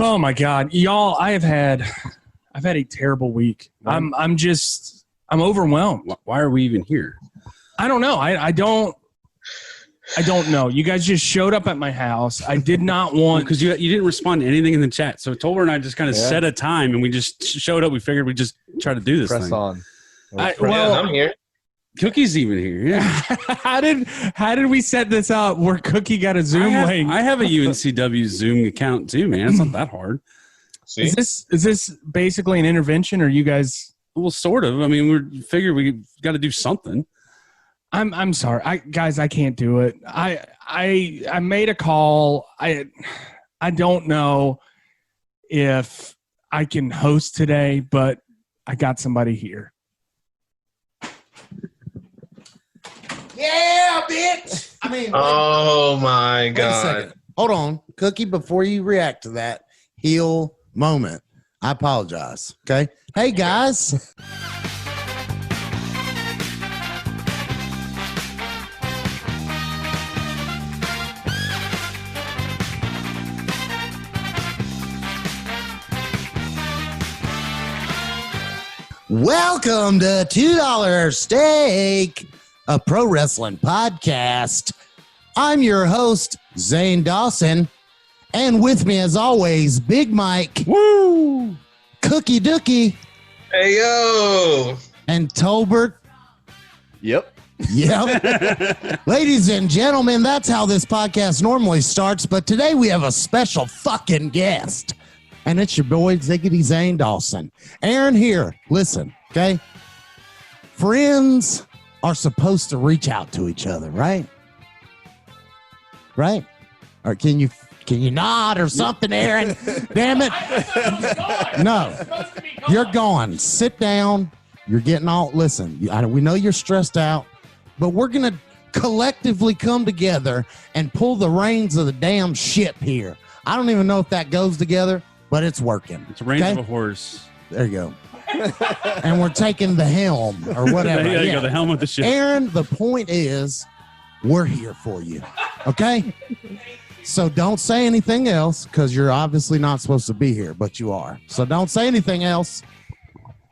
Oh my God, y'all! I've had a terrible week. I'm overwhelmed. Why are we even here? I don't know. I don't know. You guys just showed up at my house. I did not want because you didn't respond to anything in the chat. So Tolbert and I just kind of set a time and we just showed up. We figured we'd just try to do this Press thing. on. I'm here. Cookie's even here. Yeah. How did we set this up where Cookie got a Zoom link? I have a UNCW Zoom account too, man. It's not that hard. See? Is this basically an intervention, or you guys? Well, sort of. I mean, we figured we got to do something. I'm sorry, guys. I can't do it. I made a call. I don't know if I can host today, but I got somebody here. Yeah, bitch. I mean, Oh my wait a God. second. Hold on, Cookie. Before you react to that heel moment, I apologize. Okay. Hey guys. Welcome to $2 Steak, a pro wrestling podcast. I'm your host, Zane Dawson, and with me, as always, Big Mike, Woo! Cookie Dookie, Hey, yo. and Tolbert. Yep. Yep. Ladies and gentlemen, that's how this podcast normally starts, but today we have a special fucking guest. And it's your boy, Ziggity Zane Dawson. Aaron here. Listen, okay? Friends are supposed to reach out to each other, right? Right? Or can you nod or something, Aaron? Damn it. No. You're gone. Sit down. You're getting all, listen, we know you're stressed out, but we're going to collectively come together and pull the reins of the damn ship here. I don't even know if that goes together, but it's working. It's a range of a horse. There you go. And we're taking the helm or whatever. There you go, the helm of the ship. Aaron, the point is, we're here for you. Okay? So don't say anything else because you're obviously not supposed to be here, but you are. So don't say anything else.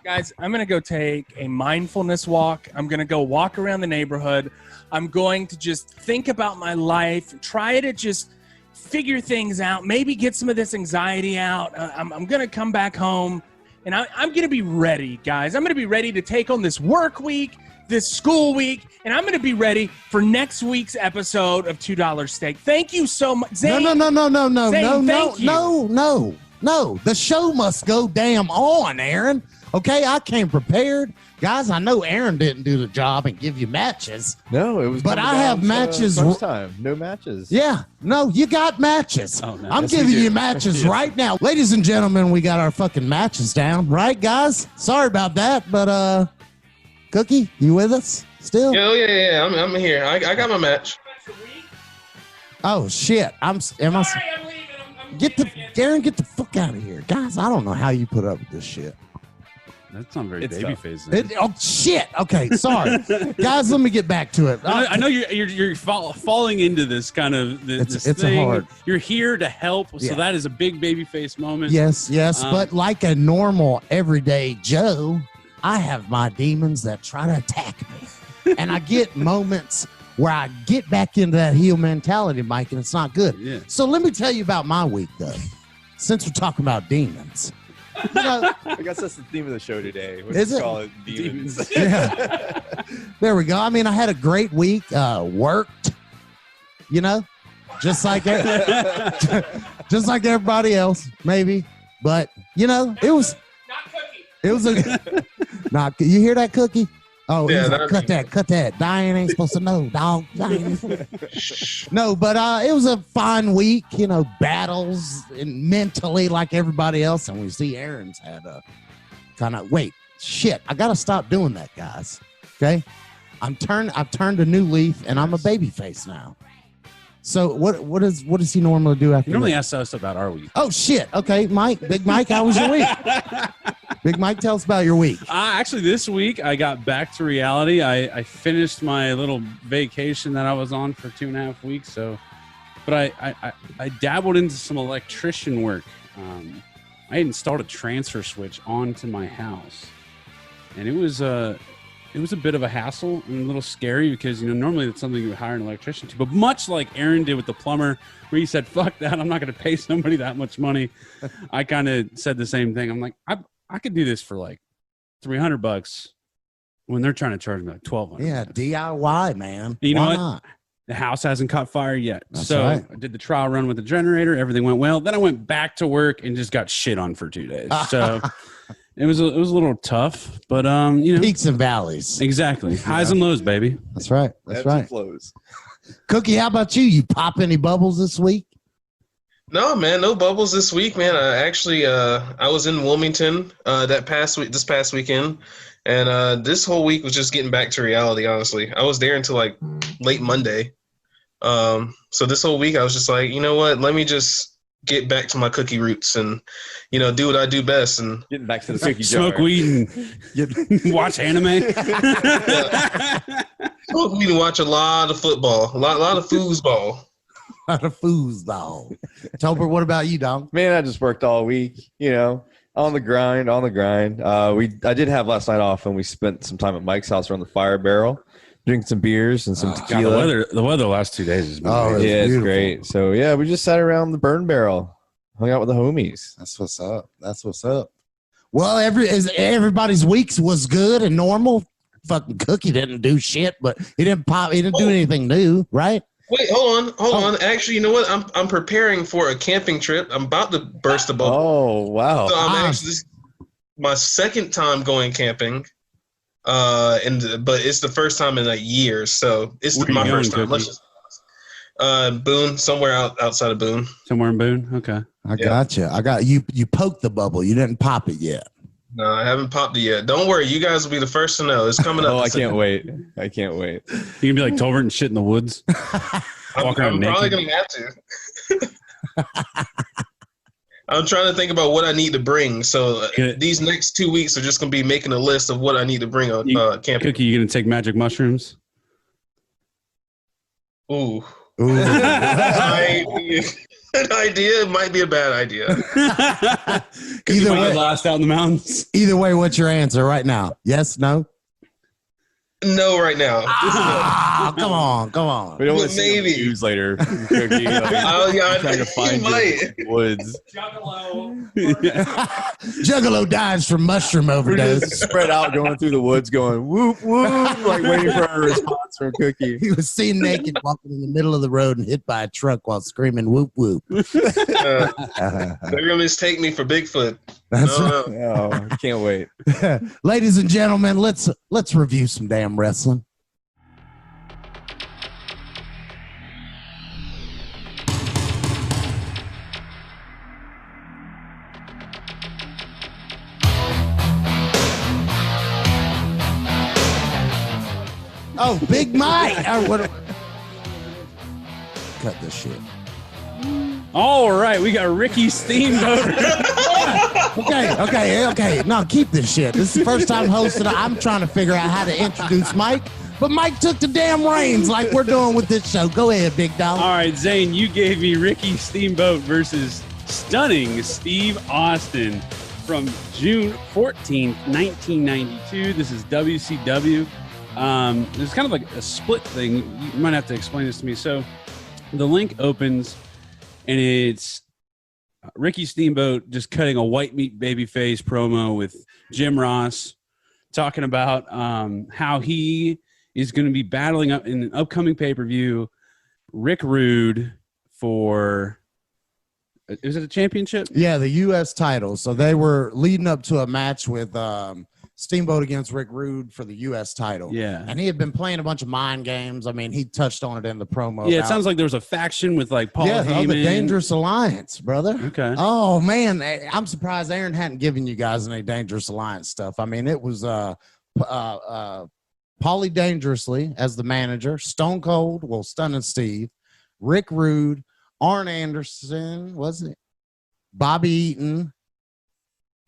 Guys, I'm going to go take a mindfulness walk. I'm going to go walk around the neighborhood. I'm going to just think about my life, try to just figure things out, maybe get some of this anxiety out. I'm going to come back home, and I'm going to be ready, guys. I'm going to be ready to take on this work week, this school week, and I'm going to be ready for next week's episode of $2 Steak. Thank you so much. Zane, No. Zane, thank you. No. The show must go damn on, Aaron. Okay, I came prepared. Guys, I know Aaron didn't do the job and give you matches. No, it was. But I have matches. First time, no matches. Yeah, no, you got matches. Oh, no, I'm yes, giving we do. you matches right now. Ladies and gentlemen, we got our fucking matches down. Right, guys? Sorry about that, but Cookie, you with us still? Yo, yeah. I'm here. I got my match. Oh, shit. I'm leaving. Aaron, get the fuck out of here. Guys, I don't know how you put up with this shit. That's not very It's babyface. Oh, shit. Okay, sorry. Guys, let me get back to it. I know you're falling into this kind of this It's thing. a hard. You're here to help, Yeah. so that is a big babyface moment. Yes, but like a normal everyday Joe, I have my demons that try to attack me. And I get moments where I get back into that heel mentality, Mike, and it's not good. Yeah. So let me tell you about my week, though, since we're talking about demons. You know, I guess that's the theme of the show today. We'll Is just it? call it demons. yeah. There we go. I mean, I had a great week, worked, you know, just like everybody else, maybe. But, you know, it was a, you hear that, Cookie? Oh, Yeah, he's like, cut that. Diane ain't supposed to know, dog. No, but it was a fun week, you know, battles and mentally like everybody else. And we see Aaron's had a kind of, wait, shit, I got to stop doing that, guys. Okay? I've turned a new leaf and I'm a baby face now. So what does he normally do after You normally that? ask us about our week. Oh, shit. Okay, Mike. Big Mike, how was your week? Big Mike, tell us about your week. Actually, this week I got back to reality. I finished my little vacation that I was on for 2.5 weeks. But I dabbled into some electrician work. I had installed a transfer switch onto my house, and it was a bit of a hassle and a little scary because normally that's something you would hire an electrician to. But much like Aaron did with the plumber, where he said, "Fuck that, I'm not going to pay somebody that much money," I kind of said the same thing. I'm like, I could do this for like $300 when they're trying to charge me like $1,200. Yeah, DIY, man. You know Why what? not? The house hasn't caught fire yet. That's so right. I did the trial run with the generator. Everything went well. Then I went back to work and just got shit on for 2 days. So it was a little tough, but Peaks and valleys. exactly. Highs and lows, baby. That's right. That's Ebbs and right. flows. Cookie, how about you? You pop any bubbles this week? No, man, no bubbles this week, man. I actually, I was in Wilmington this past weekend, and this whole week was just getting back to reality. Honestly, I was there until like late Monday. So this whole week I was just like, you know what? Let me just get back to my cookie roots and, do what I do best. And Getting back to the cookie jar. Smoke weed and watch anime. smoke weed and watch a lot of football, a lot of foosball. A lot of foosball. Tolbert, what about you, dog? Man, I just worked all week, on the grind. I did have last night off, and we spent some time at Mike's house around the fire barrel, drinking some beers and some God, tequila. the weather the last 2 days has been Oh, amazing. Yeah, it's beautiful. great. So, yeah, we just sat around the burn barrel, hung out with the homies. That's what's up. That's what's up. Well, everybody's weeks was good and normal. Fucking Cookie didn't do shit, but he didn't pop. He didn't do anything new, right? Wait, hold on. Actually, you know what? I'm preparing for a camping trip. I'm about to burst the bubble. Oh, wow. So I'm Ah. actually this is my second time going camping, but it's the first time in like years. So it's Where are my you first going, time. Let's Cookie? just Boone, somewhere outside of Boone. Somewhere in Boone. Okay. I got you. I got you. You poked the bubble. You didn't pop it yet. No, I haven't popped it yet. Don't worry, you guys will be the first to know. It's coming up. Oh, I can't wait. I can't wait. You can be like Tolbert and shit in the woods. I'm Walk around probably naked. gonna have to. I'm trying to think about what I need to bring. So Good. these next 2 weeks are just gonna be making a list of what I need to bring on camping. Cookie, you gonna take magic mushrooms? Ooh. Ooh. Might be an idea. It might be a bad idea. Either Might way, last out in the mountains. either way, what's your answer right now? Yes, no? No, right now. Ah, come on. We don't want But to see maybe. the news later. from Cookie, Oh, yeah, trying to find you you might. in the woods. Juggalo dies from mushroom We're overdose. just spread out going through the woods going whoop, whoop, like waiting for a response from Cookie. He was seen naked walking in the middle of the road and hit by a truck while screaming whoop whoop. They're gonna mistake me for Bigfoot. That's No, right. no. Oh, I can't wait. Ladies and gentlemen, let's review some damn wrestling. Oh, Big Mike. Cut this shit. All right, we got Ricky Steamboat. Okay. No, keep this shit. This is the first time hosting. I'm trying to figure out how to introduce Mike, but Mike took the damn reins like we're doing with this show. Go ahead, big dog. All right, Zane, you gave me Ricky Steamboat versus stunning Steve Austin from June 14th, 1992. This is WCW. There's kind of like a split thing. You might have to explain this to me. So the link opens and it's Ricky Steamboat just cutting a white meat babyface promo with Jim Ross, talking about how he is going to be battling up in an upcoming pay-per-view Rick Rude for, is it a championship? Yeah, the U.S. title. So they were leading up to a match with Steamboat against Rick Rude for the U.S. title. Yeah. And he had been playing a bunch of mind games. I mean, he touched on it in the promo. Yeah, it sounds like there was a faction with like Paul Heyman. the Dangerous Alliance, brother. Okay. Oh, man. I'm surprised Aaron hadn't given you guys any Dangerous Alliance stuff. I mean, it was Paulie Dangerously as the manager, Stone Cold, Stunning Steve, Rick Rude, Arn Anderson, wasn't it? Bobby Eaton.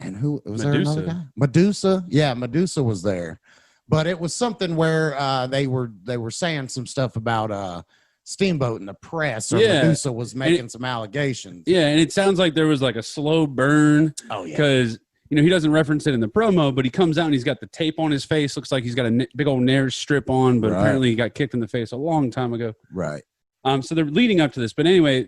And who was there another guy? Medusa. Yeah, Medusa was there. But it was something where they were saying some stuff about Steamboat in the press, or Yeah. Medusa was making some allegations. Yeah, and it sounds like there was like a slow burn. Oh yeah, because he doesn't reference it in the promo, but he comes out and he's got the tape on his face. Looks like he's got a big old nair strip on, but apparently he got kicked in the face a long time ago. right. So they're leading up to this, but anyway,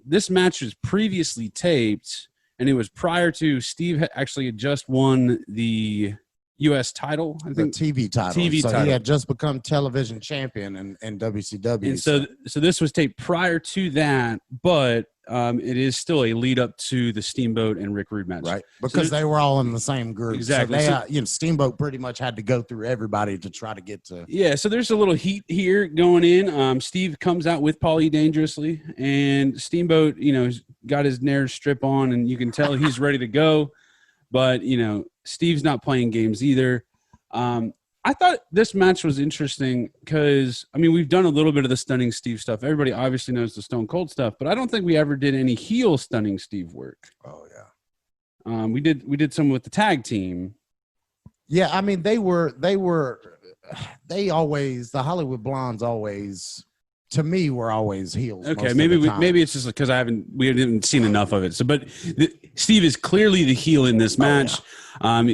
this match was previously taped, and it was prior to Steve had just won the U.S. title. I think The TV title. TV so title. he had just become television champion in WCW. And so this was taped prior to that, but it is still a lead up to the Steamboat and Rick Rude match, right, because they were all in the same group. Exactly. So they, Steamboat pretty much had to go through everybody to try to get to. Yeah, so there's a little heat here going in. Steve comes out with Paulie Dangerously, and Steamboat, got his nair strip on, and you can tell he's ready to go. But Steve's not playing games either. I thought this match was interesting because, we've done a little bit of the Stunning Steve stuff. Everybody obviously knows the Stone Cold stuff, but I don't think we ever did any heel Stunning Steve work. Oh yeah. We did some with the tag team. Yeah, they always, the Hollywood Blondes always, to me, were always heels. Okay, maybe it's just because we haven't seen enough of it. So, but Steve is clearly the heel in this match.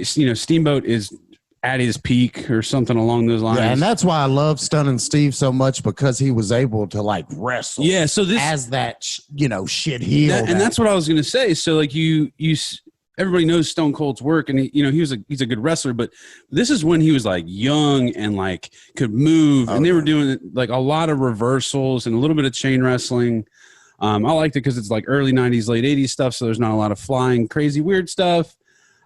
Steamboat is at his peak or something along those lines. Yeah, and that's why I love Stunning Steve so much, because he was able to wrestle. Yeah, so this as that shit heel, and that's what I was going to say. So like everybody knows Stone Cold's work, and he's a good wrestler, but this is when he was like young and like could move, and they were doing like a lot of reversals and a little bit of chain wrestling. I liked it because it's like early 90s, late 80s stuff, so there's not a lot of flying, crazy, weird stuff.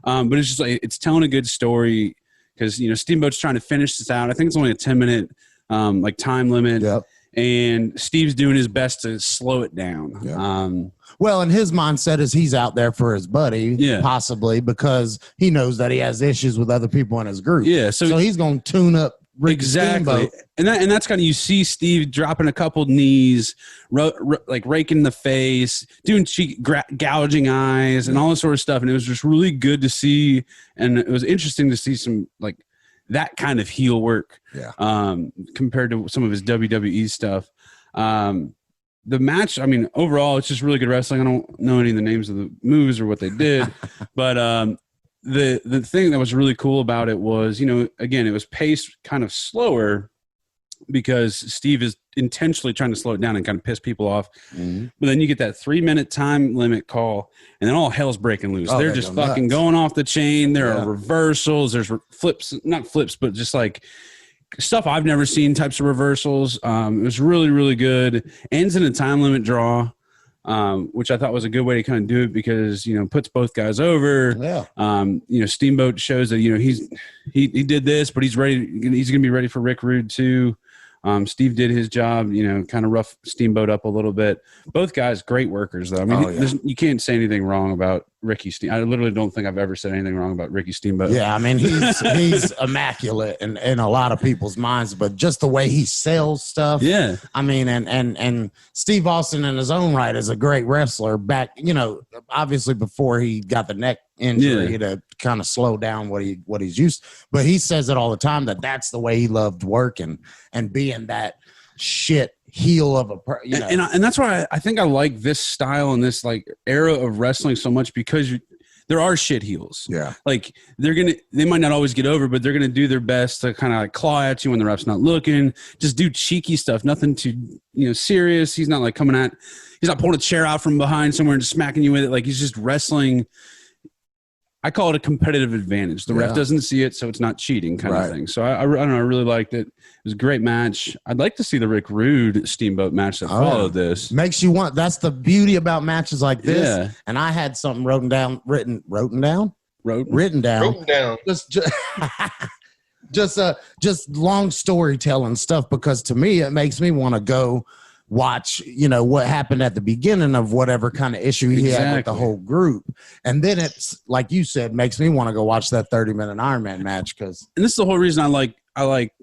But it's just like it's telling a good story because Steamboat's trying to finish this out. I think it's only a 10-minute time limit. Yep. And Steve's doing his best to slow it down. Yeah. Well, and his mindset is he's out there for his buddy, possibly because he knows that he has issues with other people in his group. Yeah, so he's going to tune up Rick Steamboat. And that's kind of, you see Steve dropping a couple knees, like raking the face, doing gouging eyes, and all this sort of stuff. And it was just really good to see, and it was interesting to see some like that kind of heel work, compared to some of his WWE stuff. The match, overall, it's just really good wrestling. I don't know any of the names of the moves or what they did, but the thing that was really cool about it was, again, it was paced kind of slower because Steve is intentionally trying to slow it down and kind of piss people off. Mm-hmm. But then you get that 3-minute time limit call, and then all hell's breaking loose. They're just fucking going off the chain. There are reversals. There's flips, not flips, but just like stuff I've never seen types of reversals. It was really, really good. Ends in a time limit draw, which I thought was a good way to kind of do it because, puts both guys over. Yeah. Steamboat shows that, he did this, but he's ready. He's going to be ready for Rick Rude too. Steve did his job, kind of rough Steamboat up a little bit. Both guys, great workers, though. You can't say anything wrong about Ricky Steamboat. I literally don't think I've ever said anything wrong about Ricky Steamboat. Yeah, he's immaculate in a lot of people's minds, but just the way he sells stuff. Yeah. And Steve Austin in his own right is a great wrestler back, obviously before he got the neck injury to kind of slow down what he's used. But he says it all the time that's the way he loved working and being that shit heel of and that's why I think I like this style and this like era of wrestling so much, because there are shit heels. Yeah. Like they might not always get over, but they're going to do their best to kind of like claw at you when the ref's not looking, just do cheeky stuff, nothing too, serious. He's not like he's not pulling a chair out from behind somewhere and just smacking you with it. Like he's just wrestling. I call it a competitive advantage. The ref doesn't see it, so it's not cheating kind of thing. So I don't know. I really liked it. It was a great match. I'd like to see the Rick Rude Steamboat match that followed this. Makes you want. That's the beauty about matches like this. Yeah. And I had something written down. Just long storytelling stuff, because to me it makes me want to go watch, what happened at the beginning of whatever kind of issue he had with the whole group. And then it's, like you said, makes me want to go watch that 30-minute Iron Man match. And this is the whole reason I like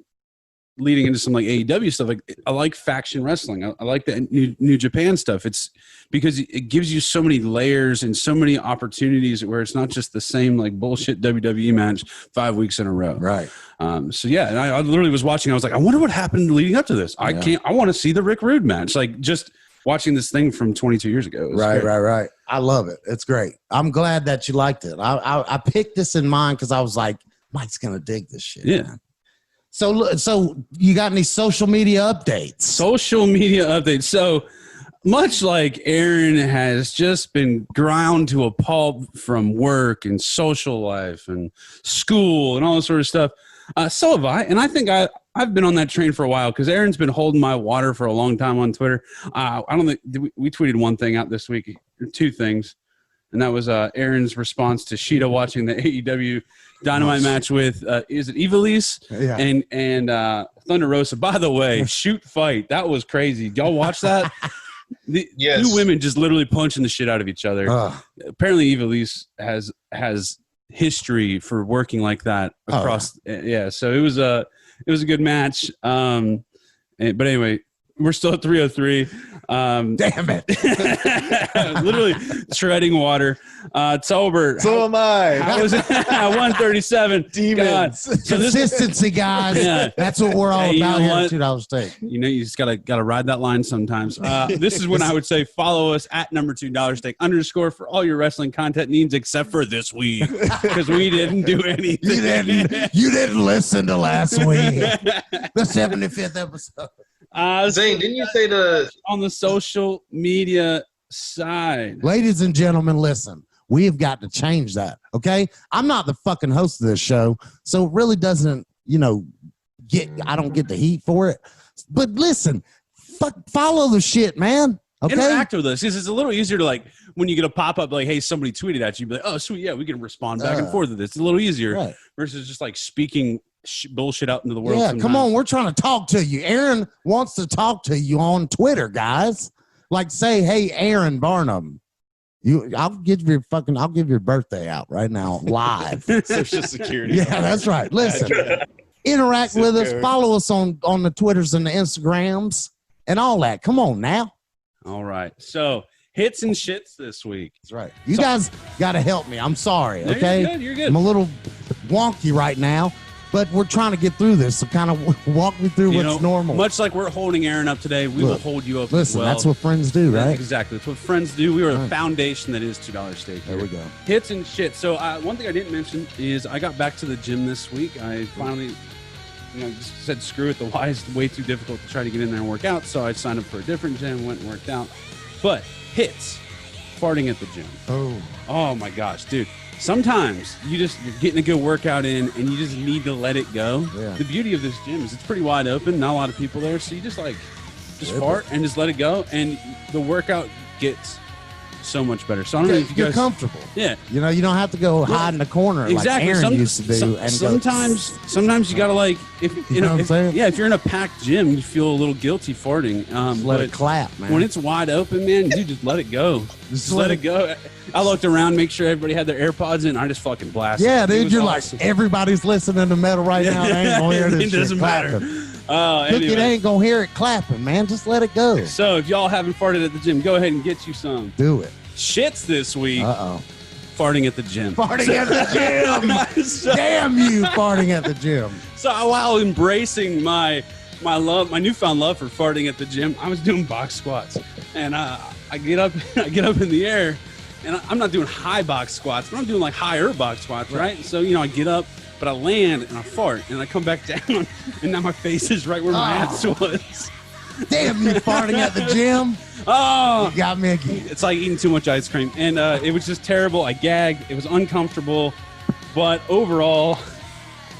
leading into some like AEW stuff. Like I like faction wrestling. I like the New Japan stuff. It's because it gives you so many layers and so many opportunities where it's not just the same like bullshit WWE match 5 weeks in a row. Right. So yeah, and I literally was watching. I was like, I wonder what happened leading up to this. I want to see the Rick Rude match. Like just watching this thing from 22 years ago. Right. I love it. It's great. I'm glad that you liked it. I picked this in mind because I was like, Mike's gonna dig this shit. Yeah. Man. So you got any social media updates? Social media updates. So much like Aaron has just been ground to a pulp from work and social life and school and all this sort of stuff, so have I. And I think I've been on that train for a while because Aaron's been holding my water for a long time on Twitter. I don't think we tweeted one thing out this week, two things, and that was Aaron's response to Sheeta watching the AEW Dynamite match with is it Ivelisse and Thunder Rosa. By the way, shoot fight, that was crazy. Y'all watch that? Yes. Two women just literally punching the shit out of each other. Apparently Ivelisse has history for working like that across. So it was a good match. But anyway, we're still at 303. Damn it. Literally treading water. Tolbert. So am I. I was at 137. Demons. So Consistency, guys. Yeah. That's what we're all Hey, you about know here what? at $2 Steak. You know, you just gotta ride that line sometimes. This is when I would say follow us at $2 Steak _, for all your wrestling content needs, except for this week because we didn't do anything. You didn't listen to last week. The 75th episode. Zane, didn't you say on the social media side? Ladies and gentlemen, listen. We have got to change that, okay? I'm not the fucking host of this show, so it really doesn't, I don't get the heat for it. But listen, follow the shit, man. Okay? Interact with us. It's a little easier to, like, when you get a pop-up like, hey, somebody tweeted at you, be like, oh, sweet, yeah, we can respond back and forth with this. It's a little easier versus just, like, speaking bullshit out into the world. Yeah, sometimes. come on. We're trying to talk to you. Aaron wants to talk to you on Twitter, guys. Like, say, hey, Aaron Barnum. I'll give your birthday out right now live. Social Security. Yeah, that's right. Listen, interact with us. Follow us on the Twitters and the Instagrams and all that. Come on now. All right. So hits and shits this week. That's right. You guys got to help me. I'm sorry. No, okay, you're good. I'm a little wonky right now, but we're trying to get through this. So kind of walk me through what's normal. Much like we're holding Aaron up today, we will hold you up. Listen, as well. that's what friends do, right? Exactly. That's what friends do. We are the foundation that is $2 Steak. There we go. Hits and shit. So one thing I didn't mention is I got back to the gym this week. I finally, just said screw it. The Y is way too difficult to try to get in there and work out. So I signed up for a different gym, went and worked out. But hits, farting at the gym. Oh my gosh, dude. Sometimes you're getting a good workout in and you just need to let it go. Yeah. The beauty of this gym is it's pretty wide open, not a lot of people there. So you just fart and just let it go. And the workout gets so much better. So I don't know if you you're guys, comfortable. Yeah. You don't have to go hide in the corner Exactly. like Aaron used to do. Sometimes you gotta if you know what I'm saying? If you're in a packed gym, you feel a little guilty farting. Let it clap, man. When it's wide open, man, you just let it go. Just let it go. I looked around, make sure everybody had their AirPods in. I just fucking blasted. Yeah, dude, you're awesome. like everybody's listening to metal right now. They ain't gonna hear this. It doesn't shit matter. Look, it ain't gonna hear it clapping, man. Just let it go. So if y'all haven't farted at the gym, go ahead and get you some. Do it. Shits this week. Uh-oh. Farting at the gym. Farting at the gym. Damn you, farting at the gym. So while embracing my newfound love for farting at the gym, I was doing box squats, and I get up in the air, and I'm not doing high box squats, but I'm doing like higher box squats, right? So I get up, but I land and I fart, and I come back down, and now my face is right where my ass was. Damn you, farting at the gym. Oh, you got me again. It's like eating too much ice cream, and it was just terrible. I gagged. It was uncomfortable, but overall,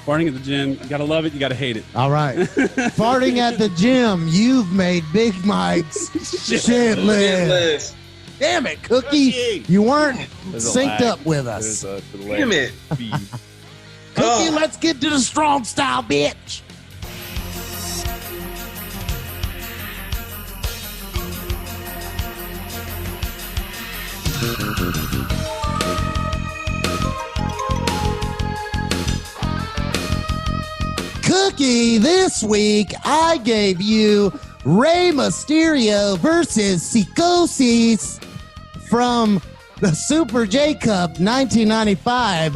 farting at the gym, you gotta love it, you gotta hate it. All right. Farting at the gym, you've made Big Mike's shitless. Damn it, Cookie. You weren't synced up with us. Damn it. Cookie, let's get to the strong style, bitch. Cookie, this week I gave you Rey Mysterio versus Psicosis from the Super J Cup 1995.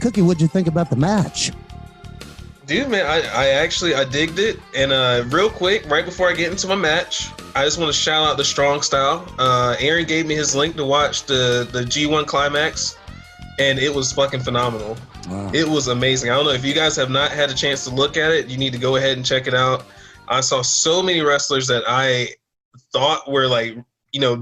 Cookie, what'd you think about the match? Dude, man, I digged it. And real quick, right before I get into my match, I just want to shout out the Strong Style. Aaron gave me his link to watch the G1 Climax, and it was fucking phenomenal. Wow. It was amazing. I don't know if you guys have not had a chance to look at it. You need to go ahead and check it out. I saw so many wrestlers that I thought were like,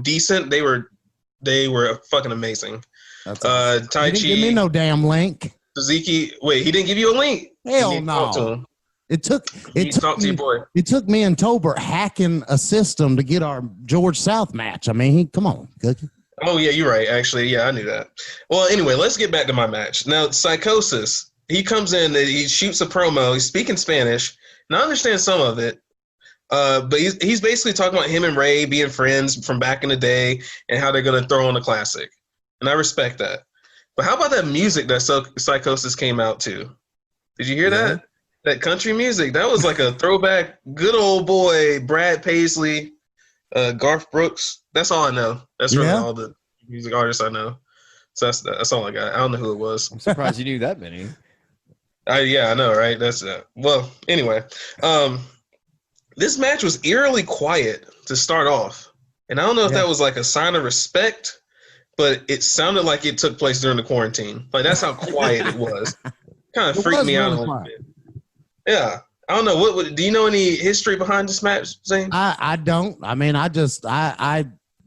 decent. They were fucking amazing. That's awesome. Tai Chi. Didn't give me no damn link. Suzuki, wait, he didn't give you a link? Hell no. It took me and Tolbert hacking a system to get our George South match. I mean, come on, Cookie. Oh, yeah, you're right. Actually, yeah, I knew that. Well, anyway, let's get back to my match. Now, Psicosis, he comes in, he shoots a promo, he's speaking Spanish, and I understand some of it, but he's basically talking about him and Ray being friends from back in the day and how they're going to throw on a classic. And I respect that. But how about that music that Psicosis came out to? Did you hear that? That country music? That was like a throwback, good old boy, Brad Paisley, Garth Brooks. That's all I know. That's really all the music artists I know. So that's all I got. I don't know who it was. I'm surprised you knew that many. Yeah, I know, right? That's well, anyway. This match was eerily quiet to start off. And I don't know if that was like a sign of respect, but it sounded like it took place during the quarantine. Like, that's how quiet it was. Kind of freaked me out a little bit. Yeah. I don't know. Do you know any history behind this match, Zane? I don't. I mean, I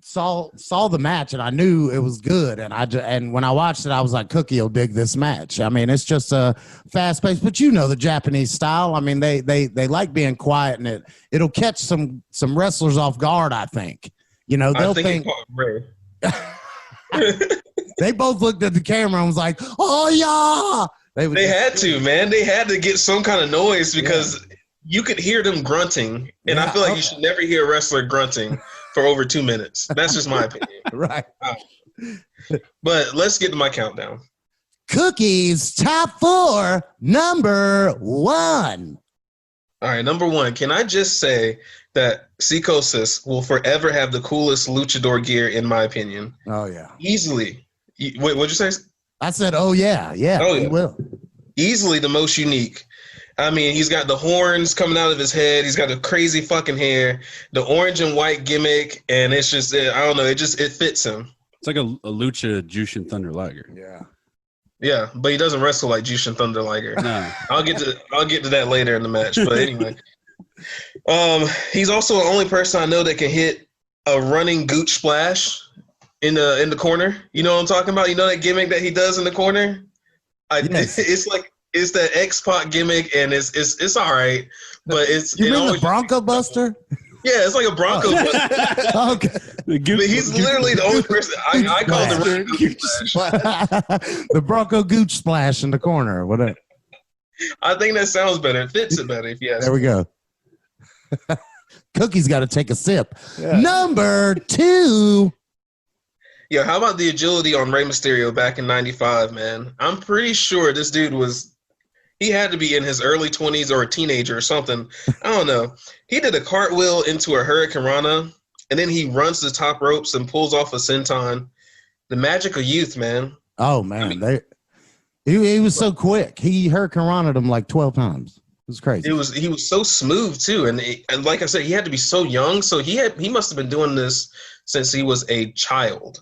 saw the match and I knew it was good. And when I watched it, I was like, Cookie will dig this match. I mean, it's just a fast pace, but the Japanese style. I mean, they like being quiet, and it'll catch some wrestlers off guard, I think. They'll think Ray. They both looked at the camera and was like, oh, yeah. They had to, man. They had to get some kind of noise because you could hear them grunting. And I feel like you should never hear a wrestler grunting for over 2 minutes. That's just my opinion. Right. But let's get to my countdown. Cookie's top 4, number 1. All right, number 1. Can I just say that Psicosis will forever have the coolest luchador gear, in my opinion? Oh, yeah. Easily. Wait, what'd you say? I said, oh, yeah. Yeah, oh, yeah. He will. Easily the most unique. I mean, he's got the horns coming out of his head. He's got the crazy fucking hair, the orange and white gimmick, and it's just, I don't know, it fits him. It's like a lucha Jushin Thunder Liger. Yeah. Yeah, but he doesn't wrestle like Jushin Thunder Liger. No. I'll get to that later in the match. But anyway, he's also the only person I know that can hit a running gooch splash in the corner. You know what I'm talking about? You know that gimmick that he does in the corner? Yes. It's that X-Pac gimmick, and it's all right, but it's you mean the Bronco Buster? Yeah, it's like a Bronco Buster. Okay, but he's literally the only person I call the Gooch Splash. The Bronco Gooch Splash in the corner, whatever. I think that sounds better. It fits it better if you ask. There we go. Cookie's got to take a sip. Yeah. Number 2. Yeah, how about the agility on Rey Mysterio back in '95, man? I'm pretty sure this dude he had to be in his early 20s or a teenager or something. I don't know. He did a cartwheel into a Hurricane Rana, and then he runs the top ropes and pulls off a senton. The magic of youth, man. Oh, man. He was so quick. He Hurricane Rana'd him like 12 times. It was crazy. He was so smooth, too. And like I said, he had to be so young. So he must have been doing this since he was a child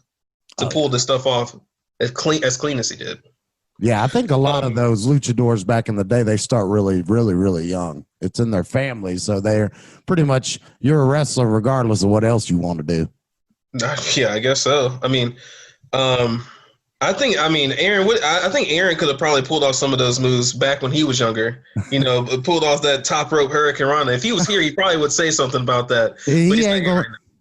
to pull this stuff off as clean as he did. Yeah, I think a lot of those luchadors back in the day, they start really, really, really young. It's in their family, so they're pretty much, you're a wrestler regardless of what else you want to do. Yeah, I guess so. I mean, Aaron. I think Aaron could have probably pulled off some of those moves back when he was younger. Pulled off that top rope Hurricane Rana. If he was here, he probably would say something about that.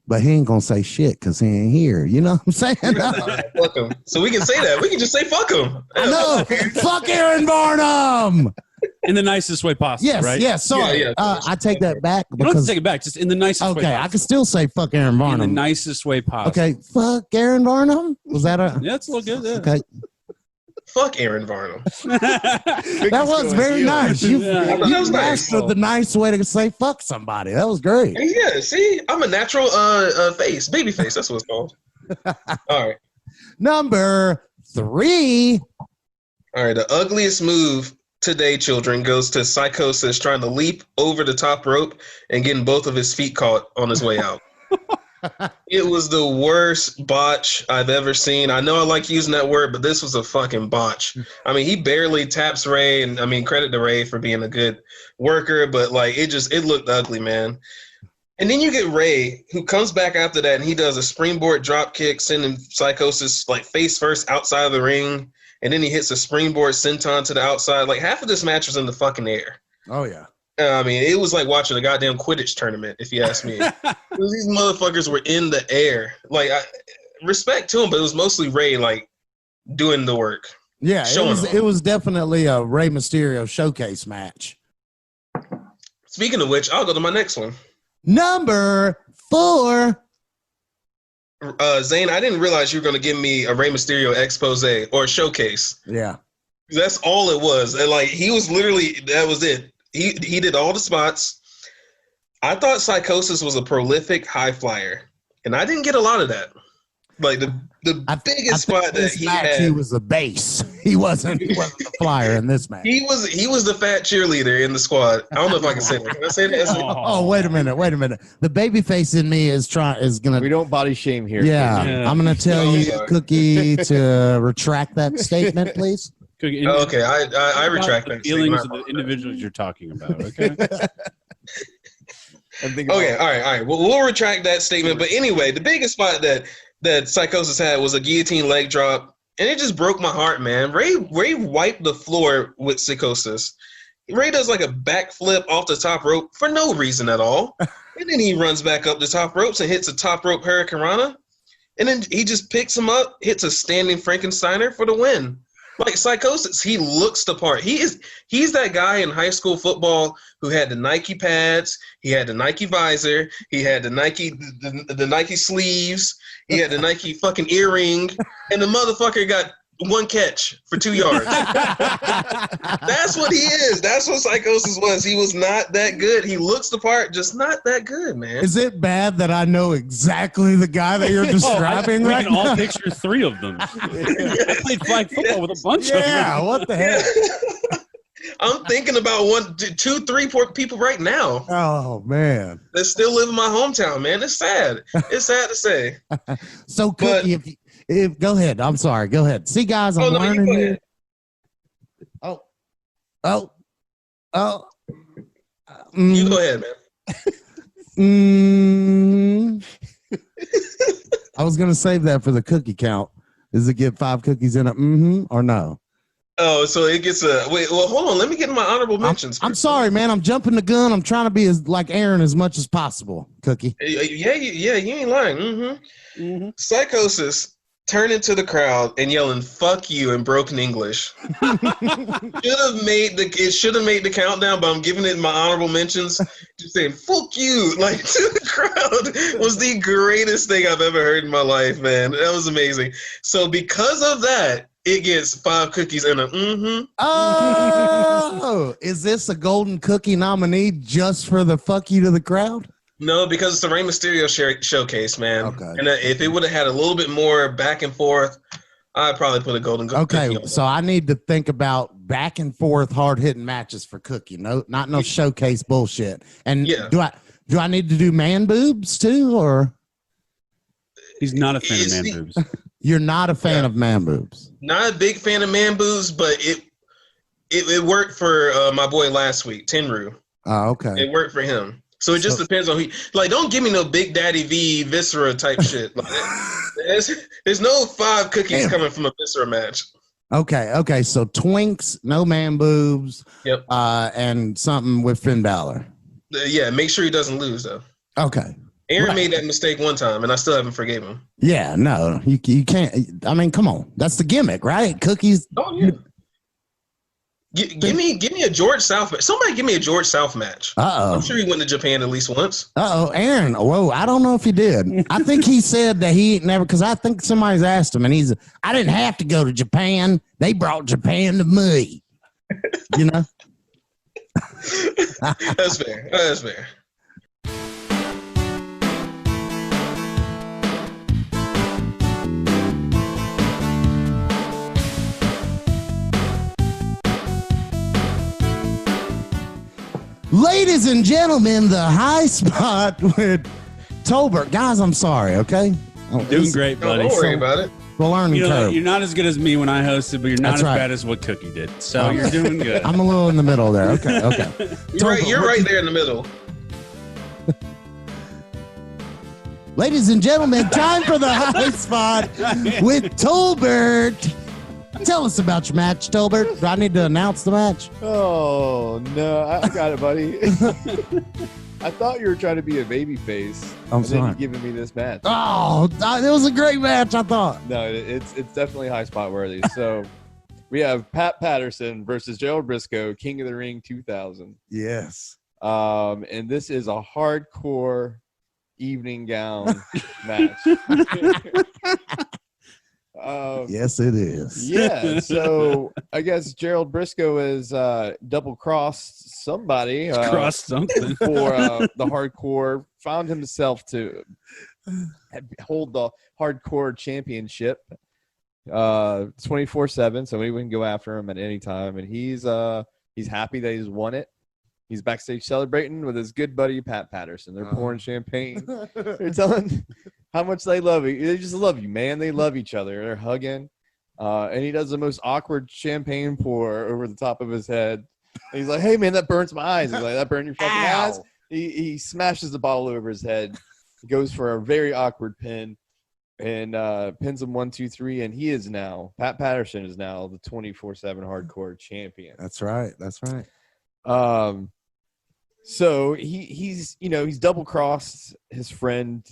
But he ain't gonna say shit because he ain't here. You know what I'm saying? Fuck him. So we can say that. We can just say fuck him. No, fuck Aaron Varnum. In the nicest way possible, yes, right? Yes, sorry. Yeah, I take that back. You don't have to take it back. Just in the nicest way possible. Okay, I can still say fuck Aaron Varnum. In the nicest way possible. Okay, fuck Aaron Varnum? Was that a... Yeah, it's a little good. Yeah. Okay. Fuck Aaron Varnum. That was very nice. You I thought that was nice. mastered the nice way to say fuck somebody. That was great. Yeah, see, I'm a natural baby face. That's what it's called. All right. Number 3. All right, the ugliest move today, children, goes to Psicosis trying to leap over the top rope and getting both of his feet caught on his way out. It was the worst botch I've ever seen. I know I like using that word, but this was a fucking botch. I mean, he barely taps Ray, and I mean, credit to Ray for being a good worker, but like it looked ugly, man. And then you get Ray, who comes back after that, and he does a springboard drop kick, sending Psicosis like face first outside of the ring, and then he hits a springboard senton to the outside. Like half of this match was in the fucking air. Oh yeah. I mean, it was like watching a goddamn Quidditch tournament, if you ask me. These motherfuckers were in the air. Like, respect to him, but it was mostly Ray, like, doing the work. Yeah, it was definitely a Rey Mysterio showcase match. Speaking of which, I'll go to my next one. Number 4. Zane, I didn't realize you were going to give me a Rey Mysterio expose or showcase. Yeah. That's all it was. And, like, he was literally, that was it. He did all the spots. I thought Psicosis was a prolific high flyer, and I didn't get a lot of that. Like the biggest spot that he had, he was the base. He wasn't the flyer in this match. He was the fat cheerleader in the squad. I don't know if I can say that. Can I say that? Oh, wait a minute. The baby face in me is gonna. We don't body shame here. Yeah. I'm gonna tell you, Cookie, to retract that statement, please. Okay, I retract that. Feelings of the individuals you're talking about. Okay. Okay. All right. Well, we'll retract that statement. But anyway, the biggest spot that Psicosis had was a guillotine leg drop, and it just broke my heart, man. Ray wiped the floor with Psicosis. Ray does like a backflip off the top rope for no reason at all, and then he runs back up the top ropes and hits a top rope hurricanrana, and then he just picks him up, hits a standing Frankensteiner for the win. Like Psicosis, he looks the part. He's that guy in high school football who had the Nike pads, he had the Nike visor, he had the Nike sleeves, he had the Nike fucking earring, and the motherfucker got 1 catch for 2 yards. That's what he is. That's what Psicosis was. He was not that good. He looks the part, just not that good, man. Is it bad that I know exactly the guy that you're describing right now? We can all picture 3 of them. I played flag football with a bunch of them. Yeah, what the hell? I'm thinking about 1, 2, 3 people right now. Oh, man. That still live in my hometown, man. It's sad. It's sad to say. So, Cookie, if go ahead. I'm sorry. Go ahead. See, guys, I'm learning here. You go ahead, man. I was going to save that for the cookie count. Does it get 5 cookies in it? Or no? Oh, so it gets a wait. Well, hold on. Let me get my honorable mentions. I'm sorry, man. I'm jumping the gun. I'm trying to be like Aaron as much as possible. Cookie. Yeah. You ain't lying. Psicosis turning to the crowd and yelling "fuck you" in broken English. It should have made the countdown, but I'm giving it my honorable mentions. Just saying "fuck you" like to the crowd was the greatest thing I've ever heard in my life, man. That was amazing. So because of that, it gets 5 cookies and a Oh, is this a golden cookie nominee just for the "fuck you" to the crowd? No, because it's the Rey Mysterio showcase, man. Okay. And if it would have had a little bit more back and forth, I'd probably put a golden cookie. Okay, so I need to think about back and forth, hard hitting matches for Cookie. No, not no showcase bullshit. And do I need to do man boobs too, or? He's not a fan of man boobs. You're not a fan of man boobs. Not a big fan of man boobs, but it worked for my boy last week, Tenru. Oh, okay. It worked for him. So it just depends on who. Like, don't give me no Big Daddy V Viscera type shit. Like, there's no 5 cookies coming from a Viscera match. Okay. So Twinks, no man boobs. Yep. And something with Finn Balor. Yeah, make sure he doesn't lose though. Okay. Aaron made that mistake one time, and I still haven't forgave him. Yeah, no, you can't. I mean, come on, that's the gimmick, right? Cookies. Oh yeah. Give me a George South match. Somebody give me a George South match. I'm sure he went to Japan at least once. Aaron. Whoa, I don't know if he did. I think he said that he never, because I think somebody's asked him, and I didn't have to go to Japan. They brought Japan to me. You know? That's fair. That's fair. Ladies and gentlemen, the high spot with Tolbert. Guys, I'm sorry, okay? Doing great, buddy. Don't worry about it. The learning curve. You're not as good as me when I hosted, but you're not That's as right. bad as what Cookie did. So you're doing good. I'm a little in the middle there. Okay. You're right there in the middle. Ladies and gentlemen, time for the high spot with Tolbert. Tell us about your match, Tolbert. Do I need to announce the match? Oh, no. I got it, buddy. I thought you were trying to be a baby face. I'm sorry. Then you're giving me this match. Oh, it was a great match, I thought. No, it's definitely high spot worthy. So we have Pat Patterson versus Gerald Briscoe, King of the Ring 2000. Yes. And this is a hardcore evening gown match. Yes, it is. Yeah, so I guess Gerald Briscoe is double crossed somebody. Crossed something for the hardcore. Found himself to hold the hardcore championship 24/7, so anyone can go after him at any time, and he's happy that he's won it. He's backstage celebrating with his good buddy Pat Patterson. They're pouring champagne. They're telling how much they love you. They just love you, man. They love each other. They're hugging. And he does the most awkward champagne pour over the top of his head. And he's like, hey, man, that burns my eyes. He's like, that burned your fucking eyes? He smashes the bottle over his head. He goes for a very awkward pin and pins him 1, 2, 3. And he is now, Pat Patterson is now the 24/7 hardcore champion. That's right. That's right. So he's double crossed his friend.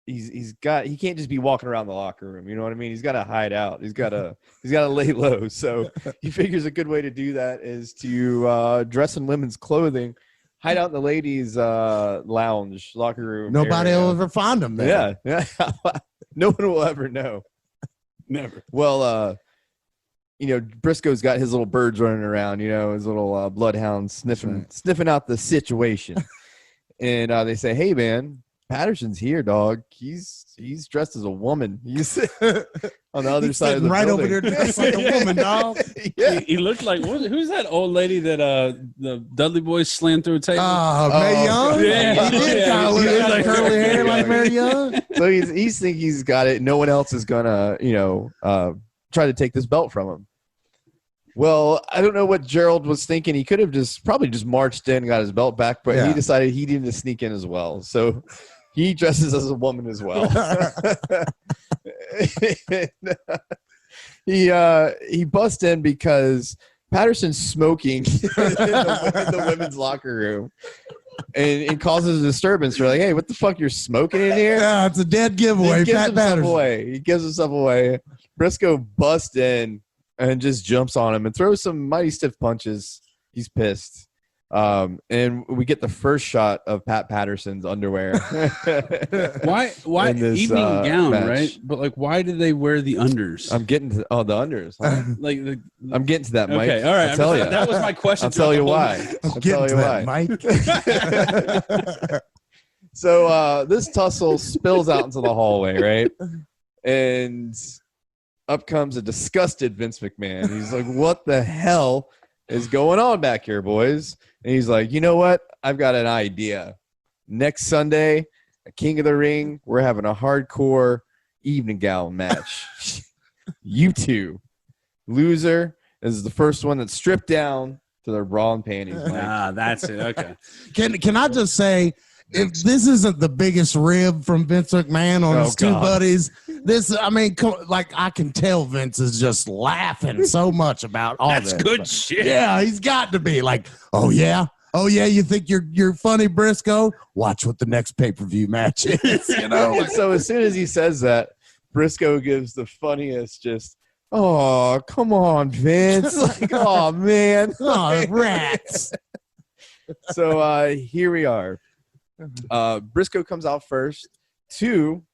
He can't just be walking around the locker room. You know what I mean? He's got to hide out. He's got to lay low. So he figures a good way to do that is to dress in women's clothing, hide out in the ladies' lounge locker room. Nobody area. will ever find him there. Yeah. No one will ever know. Never. Well, Briscoe's got his little birds running around, his little bloodhounds sniffing out the situation. And they say, hey, man, Patterson's here, dog. He's dressed as a woman. He's on the other side of the right building. over there dressed like a woman, dog. Yeah. He looked like, who's that old lady that the Dudley Boys slammed through a table? Mae Young? Yeah. He did kind of look like curly hair like Mae Young. So he's thinking he's got it. No one else is going to, try to take this belt from him. Well, I don't know what Gerald was thinking. He could have probably just marched in and got his belt back, but he decided he needed to sneak in as well. So he dresses as a woman as well. He busts in because Patterson's smoking in the women's locker room and causes a disturbance. We're like, hey, what the fuck? You're smoking in here? Yeah, it's a dead giveaway. He gives himself away. Briscoe busts in and just jumps on him and throws some mighty stiff punches. He's pissed. And we get the first shot of Pat Patterson's underwear. Why this, evening gown, match. right? But why do they wear the unders? I'm getting to the unders. Huh? I'm getting to that, Mike. Okay, all right. I'll tell you. That was my question. I'll tell you why. Mike. So this tussle spills out into the hallway, right? And up comes a disgusted Vince McMahon. He's like, what the hell is going on back here, boys? And he's like, you know what? I've got an idea. Next Sunday, a King of the Ring, we're having a hardcore evening gown match. You two. Loser is the first one that's stripped down to their bra and panties. Mike. That's it. Okay. Can I just say, if this isn't the biggest rib from Vince McMahon on his two buddies, I can tell Vince is just laughing so much about all That's this. good shit. Yeah, he's got to be like, oh yeah, you think you're funny, Briscoe? Watch what the next pay-per-view match is. So as soon as he says that, Briscoe gives the funniest just Oh, come on, Vince. Like, oh, man. Oh, rats. So here we are. Briscoe comes out first to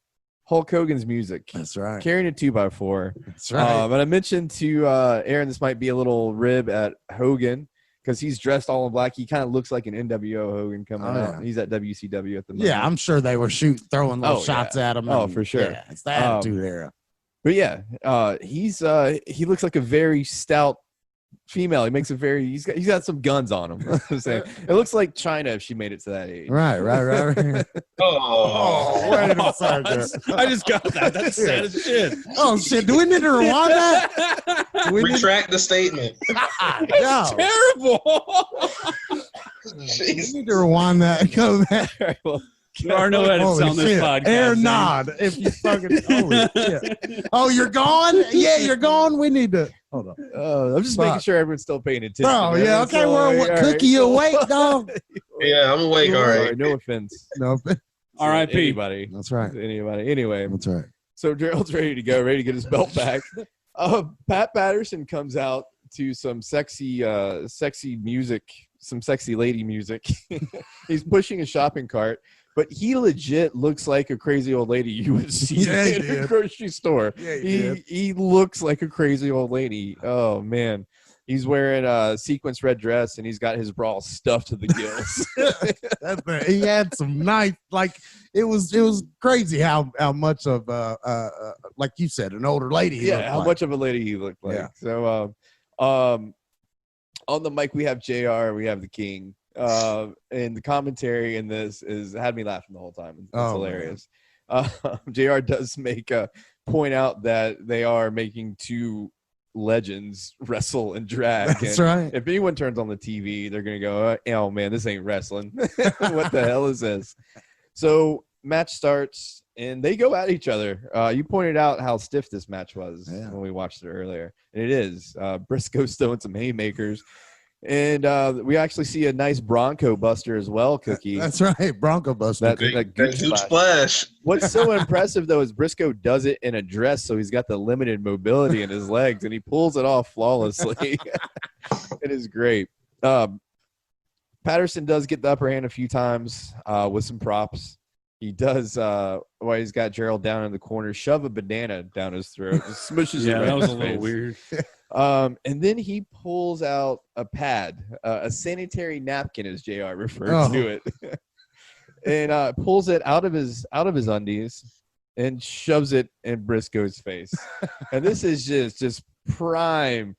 Hulk Hogan's music. That's right. Carrying a 2x4. That's right. And I mentioned to Aaron, this might be a little rib at Hogan because he's dressed all in black. He kind of looks like an NWO Hogan coming out. Yeah. He's at WCW at the moment. Yeah, I'm sure they were throwing little shots at him. Oh, for sure. Yeah, it's the Attitude Era. But yeah, he looks like a very stout female. He makes a very he's got some guns on him. I'm saying. It looks like China if she made it to that age. Right. Oh, Wait a second. I just got that. That's sad as shit. Oh shit! Do we need to rewind that? retract the statement. No. Terrible. We Jeez. need to rewind that and go back. All right, well, There are no edits Holy on this shit. podcast. Air Zane. nod. If you fucking. Holy shit. Oh, you're gone? Yeah, you're gone. We need to. Hold on. I'm just making sure everyone's still paying attention. Oh, man. yeah. That's Okay, all well, right, what, all Cookie, you awake, dog? Yeah, I'm awake. All right. No offense. No. R.I.P. Anybody. That's right. Anybody. Anyway, That's right. so Gerald's ready to go, ready to get his belt back. Pat Patterson comes out to some sexy music, some sexy lady music. He's pushing a shopping cart, but he legit looks like a crazy old lady you would see in a grocery store. Yeah, he looks like a crazy old lady. Oh man. He's wearing a sequins red dress and he's got his bra stuffed to the gills. He had some nice, like it was crazy how much of like you said, an older lady. He looked How like. much of a lady he looked like. Yeah. So on the mic we have JR, we have the King. And the commentary in this had me laughing the whole time. It's hilarious. JR does make a point out that they are making two legends wrestle and drag. That's and right. If anyone turns on the TV, they're gonna go, "Oh man, this ain't wrestling. What the hell is this?" So match starts and they go at each other. You pointed out how stiff this match was when we watched it earlier, and it is. Briscoe's throwing some haymakers. And we actually see a nice Bronco Buster as well, Cookie. That's right, Bronco Buster. That Good splash. What's so impressive, though, is Briscoe does it in a dress, so he's got the limited mobility in his legs, and he pulls it off flawlessly. It is great. Patterson does get the upper hand a few times with some props. He does, while he's got Gerald down in the corner, shove a banana down his throat, just smushes it right that in was his a little face. weird. And then he pulls out a pad, a sanitary napkin, as JR referred to it, and pulls it out of his undies and shoves it in Briscoe's face. And this is just prime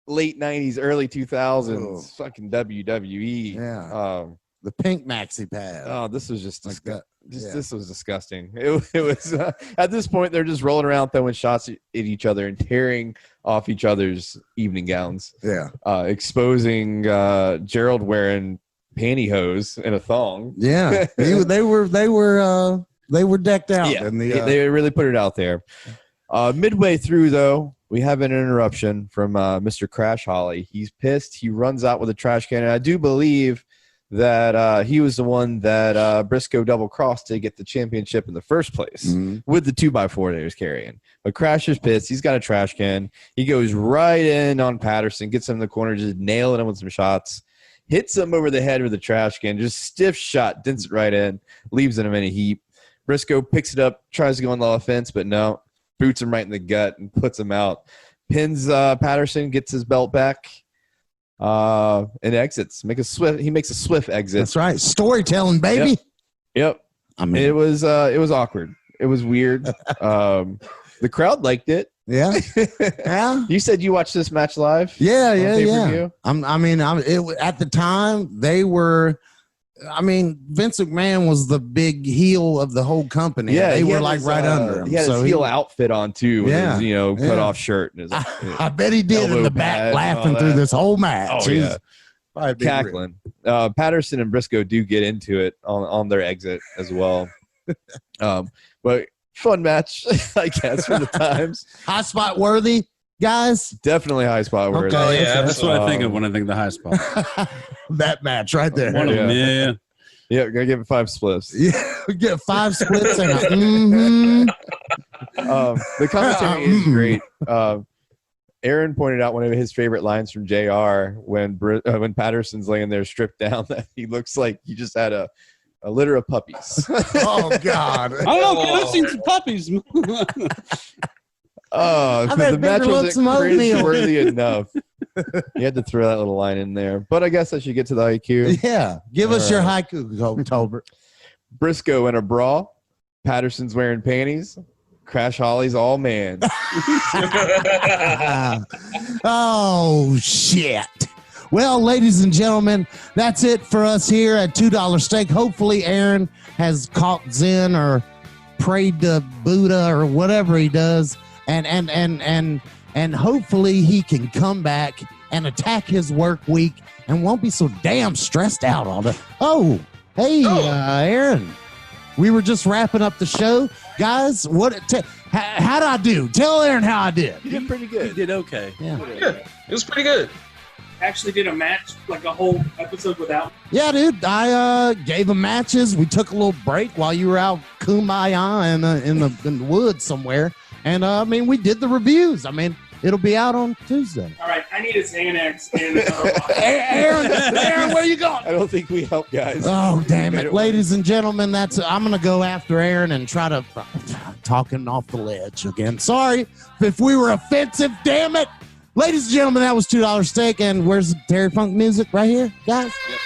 late 90s, early 2000s fucking WWE. Yeah. The pink maxi pad. Oh, this was just like that. This was disgusting. It was at this point they're just rolling around throwing shots at each other and tearing off each other's evening gowns. Yeah, exposing Gerald wearing pantyhose and a thong. Yeah, they were decked out. Yeah, in the, they really put it out there. Midway through, though, we have an interruption from Mr. Crash Holly. He's pissed. He runs out with a trash can, and I do believe that he was the one that Briscoe double-crossed to get the championship in the first place with the 2x4 that he was carrying. But Crash is pissed. He's got a trash can. He goes right in on Patterson, gets him in the corner, just nailing him with some shots, hits him over the head with the trash can, just stiff shot, dents it right in, leaves him in a heap. Briscoe picks it up, tries to go on the offense, but no, boots him right in the gut and puts him out. Pins Patterson, gets his belt back. And exits. He makes a swift exit. That's right. Storytelling, baby. Yep. I mean, it was awkward. It was weird. The crowd liked it. Yeah. Yeah. You said you watched this match live? Yeah. At the time they were. I mean, Vince McMahon was the big heel of the whole company. Yeah, they were like right under him. He had his heel outfit on too, with his cut off shirt. And his, I bet he did in the back, laughing through this whole match. Oh yeah, cackling. Patterson and Briscoe do get into it on their exit as well. But fun match, I guess, for the times. High spot worthy, guys. Definitely high spot worthy. Oh, yeah, that's what I think of when I think of the high spot. That match right there. One of them, yeah. Yeah, gonna give it 5 spliffs. Yeah, we get 5 splits and the commentary is great. Aaron pointed out one of his favorite lines from JR when Patterson's laying there stripped down that he looks like he just had a litter of puppies. Oh God! I don't know. Kid, I've seen some puppies. Oh, I because bet the match Bigger wasn't looks some oatmeal. worthy enough. You had to throw that little line in there. But I guess I should get to the IQ. Yeah, give us your haiku, Tolbert. Briscoe in a bra. Patterson's wearing panties. Crash Holly's all man. Oh shit! Well, ladies and gentlemen, that's it for us here at $2 Steak. Hopefully, Aaron has caught Zen or prayed to Buddha or whatever he does, and hopefully he can come back and attack his work week and won't be so damn stressed out all the. Oh, hey, Aaron, we were just wrapping up the show, guys. How did I do? Tell Aaron how I did. You did pretty good. You did okay. Yeah. It was pretty good. Actually did a match, like a whole episode without. Yeah, dude. I gave them matches. We took a little break while you were out kumbaya in the woods somewhere. And I mean, we did the reviews. I mean, it'll be out on Tuesday. All right, I need a Xanax and Aaron, where you going? I don't think we help, guys. Oh, damn it. Ladies and gentlemen, I'm going to go after Aaron and try to talking off the ledge again. Sorry if we were offensive, damn it. Ladies and gentlemen, that was $2 Steak. And where's the Terry Funk music right here, guys? Yep.